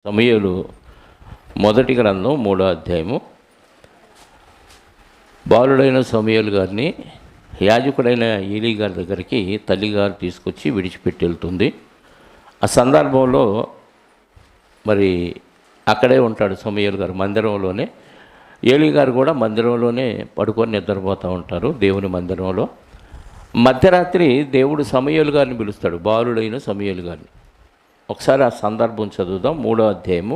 సమూయేలు మొదటి గ్రంథం 3వ అధ్యాయము. బాలుడైన సమూయేలు గారిని యాజకుడైన ఏలీ గారి దగ్గరికి తల్లిగారు తీసుకొచ్చి విడిచిపెట్టి వెళ్తుంది. ఆ సందర్భంలో మరి అక్కడే ఉంటాడు సమూయేలు గారు, మందిరంలోనే. ఏలీ గారు కూడా మందిరంలోనే పడుకొని నిద్రపోతూ ఉంటారు, దేవుని మందిరంలో. మధ్యరాత్రి దేవుడు సమూయేలు గారిని పిలుస్తాడు, బాలుడైన సమూయేలు గారిని. ఒకసారి ఆ సందర్భం చదువుదాం. 3వ అధ్యాయము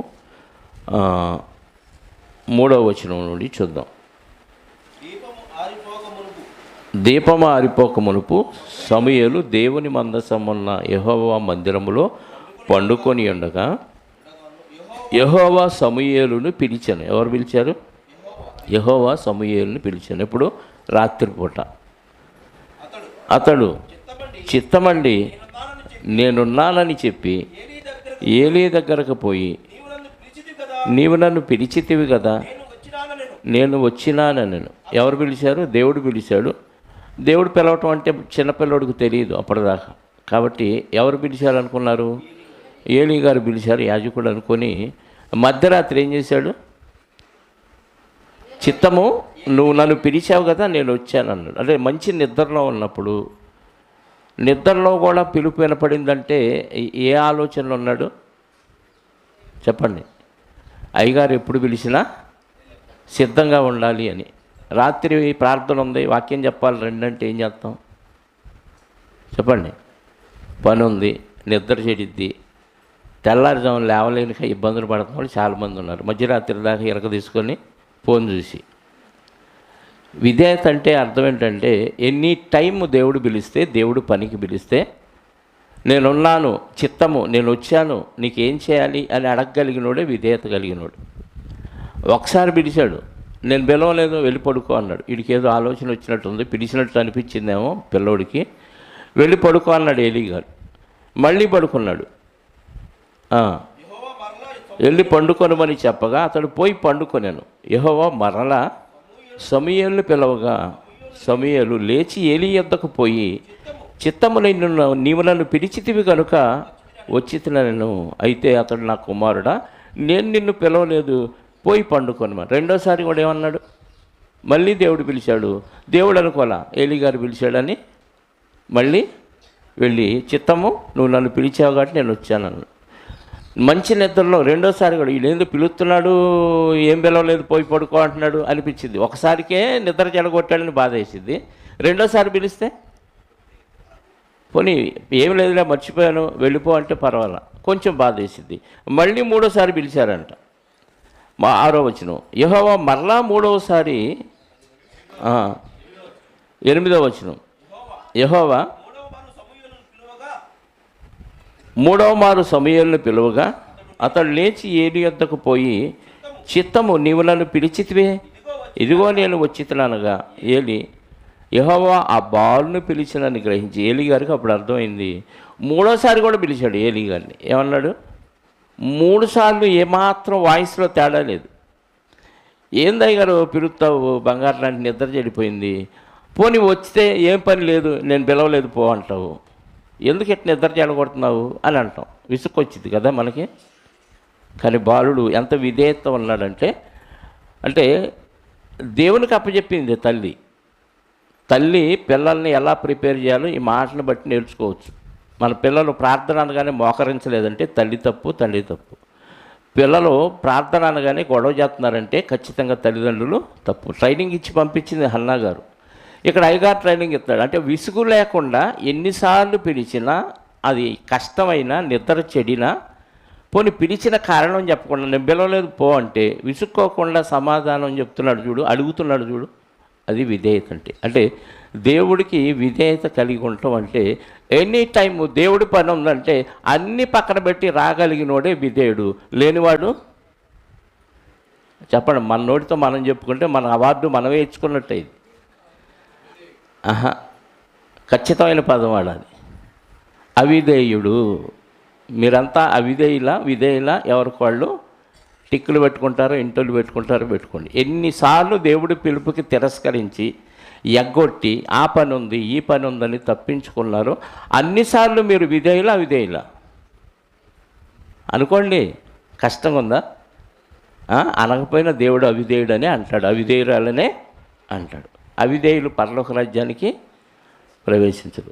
3వ వచనం నుండి చూద్దాం. దీపము ఆరిపోక మునుపు సమూయేలు దేవుని మందసమున్న యెహోవా మందిరములో పండుకొని ఉండగా యెహోవా సమూయేలును పిలిచాను. ఎవరు పిలిచారు? యెహోవా సమూయేలును పిలిచాను. ఇప్పుడు రాత్రిపూట. అతడు చిత్తమండి నేనున్నానని చెప్పి ఏలీ దగ్గరకు పోయి, నీవు నన్ను పిలిచితివి కదా, నేను వచ్చినానను. ఎవరు పిలిచారు? దేవుడు పిలిచాడు. దేవుడు పిలవటం అంటే చిన్నపిల్లడికి తెలియదు అప్పటిదాకా. కాబట్టి ఎవరు పిలిచారు అనుకున్నారు? ఏలీ గారు పిలిచారు, యాజకుడు అనుకొని. మధ్యరాత్రి ఏం చేశాడు? చిత్తము నువ్వు నన్ను పిలిచావు కదా, నేను వచ్చానన్నాడు. అంటే మంచి నిద్రలో ఉన్నప్పుడు, నిద్రలో కూడా పిలుపు వినపడిందంటే ఏ ఆలోచనలో ఉన్నాడు చెప్పండి? అయ్యగారు ఎప్పుడు పిలిచినా సిద్ధంగా ఉండాలి అని. రాత్రి ప్రార్థన ఉంది, వాక్యం చెప్పాలి రెండంటే ఏం చేస్తాం చెప్పండి? పని ఉంది, నిద్ర చెడిద్ది, తెల్లారుజామున లేవలేనిక ఇబ్బందులు పడుతున్న వాళ్ళు చాలామంది ఉన్నారు. మధ్యరాత్రి దాకా ఇరక తీసుకొని ఫోన్ చూసి. విధేయత అంటే అర్థం ఏంటంటే, ఎనీ టైం దేవుడు పిలిస్తే, దేవుడు పనికి పిలిస్తే నేనున్నాను, చిత్తము నేను వచ్చాను, నీకేం చేయాలి అని అడగగలిగినోడే విధేయత కలిగినోడు. ఒకసారి పిలిచాడు, నేను పిలవలేదు, వెళ్ళి పడుకో అన్నాడు. వీడికి ఏదో ఆలోచన వచ్చినట్టుంది, పిలిచినట్టు అనిపించిందేమో పిల్లోడికి. వెళ్ళి పడుకో అన్నాడు ఏలీ గారు. మళ్ళీ పడుకున్నాడు. వెళ్ళి పండుకొనమని చెప్పగా అతడు పోయి పండుకొనాను. యెహోవా మరలా సమూయేలును పిలవగా సమూయేలు లేచి ఏలీ యొద్దకు పోయి, చిత్తము నీవు నన్ను పిలిచితివి కనుక వచ్చితినను. అయితే అతడు, నా కుమారుడా, నేను నిన్ను పిలవలేదు, పోయి పండుకొనమని. రెండోసారి కూడా ఏమన్నాడు? మళ్ళీ దేవుడు పిలిచాడు. దేవుడు అనుకోలా, ఏలీ గారు పిలిచాడని మళ్ళీ వెళ్ళి, చిత్తము నువ్వు నన్ను పిలిచావు కాబట్టి నేను వచ్చానన్నాడు. మంచి నిద్రలో రెండోసారి కూడా వీళ్ళేందో పిలుస్తున్నాడు, ఏం పిలవలేదు, పోయి పడుకో అంటున్నాడు అనిపించింది. ఒకసారికే నిద్ర చెడగొట్టాడని బాధ వేసింది. రెండోసారి పిలిస్తే పోనీ ఏమి లేదులే మర్చిపోయాను వెళ్ళిపో అంటే పర్వాలా, కొంచెం బాధ వేసింది. మళ్ళీ మూడోసారి పిలిచారంట. 6వ వచనం. యెహోవా మరలా మూడవసారి 8వ వచనం. యెహోవా మూడవ మారు సమూయేలును పిలువగా అతడు లేచి ఏలీ యొద్దకు పోయి, చిత్తము నీవు నన్ను పిలిచితివే, ఇదిగో నేను వచ్చితున్నానగా. ఏలీ యెహోవా ఆ బాలును పిలిచినని గ్రహించి, ఏలీ గారికి అప్పుడు అర్థమైంది. మూడోసారి కూడా పిలిచాడు ఏలీ గారిని. ఏమన్నాడు? 3 సార్లు ఏమాత్రం వాయిస్లో తేడా లేదు. ఏందయ్య గారు పిలుస్తావు, బంగారు లాంటి నిద్ర చెడిపోయింది, పోనీ వచ్చితే ఏం పని లేదు, నేను పిలవలేదు పో అంటావు, ఎందుకు ఎట్లా నిద్ర చెడగొడుతున్నావు అని అంటాం. విసుకొచ్చింది కదా మనకి. కానీ బాలుడు ఎంత విధేయత ఉన్నాడంటే, అంటే దేవునికి అప్పచెప్పింది తల్లి పిల్లల్ని ఎలా ప్రిపేర్ చేయాలో ఈ మాటను బట్టి నేర్చుకోవచ్చు. మన పిల్లలు ప్రార్థన అనగానే మోకరించలేదంటే తండ్రి తప్పు. పిల్లలు ప్రార్థన అనగానే గొడవ చేస్తున్నారంటే ఖచ్చితంగా తల్లిదండ్రులు తప్పు. ట్రైనింగ్ ఇచ్చి పంపించింది హన్నా గారు. ఇక్కడ అయ్యగారు ట్రైనింగ్ ఇస్తాడు. అంటే విసుగు లేకుండా ఎన్నిసార్లు పిలిచినా, అది కష్టమైనా, నిద్ర చెడినా, పోనీ పిలిచిన కారణం చెప్పకుండా నేను పిలవలేదు పో అంటే విసుక్కోకుండా సమాధానం చెప్తున్నాడు చూడు, అడుగుతున్నాడు చూడు, అది విధేయత అంటే దేవుడికి విధేయత కలిగి ఉండటం అంటే ఎనీ టైం దేవుడి పని ఉందంటే అన్నీ పక్కన పెట్టి రాగలిగినోడే విధేయుడు. లేనివాడు చెప్పండి, మన నోటితో మనం చెప్పుకుంటే మన అవార్డు మనమే ఇచ్చుకున్నట్టు. ఇది ఖచ్చితమైన పదం వాడాలి. అవిధేయుడు. మీరంతా విధేయులా ఎవరికి వాళ్ళు టిక్కులు పెట్టుకుంటారో, ఇంటోళ్ళు పెట్టుకోండి. ఎన్నిసార్లు దేవుడి పిలుపుకి తిరస్కరించి ఎగ్గొట్టి ఆ పని ఉంది ఈ పని ఉందని తప్పించుకున్నారు, అన్నిసార్లు మీరు విధేయులా అనుకోండి. కష్టంగా ఉందా? అనకపోయినా దేవుడు అవిధేయుడనే అంటాడు, అవిధేయురాలనే అంటాడు. అవిధేయులు పరలోక రాజ్యానికి ప్రవేశించరు.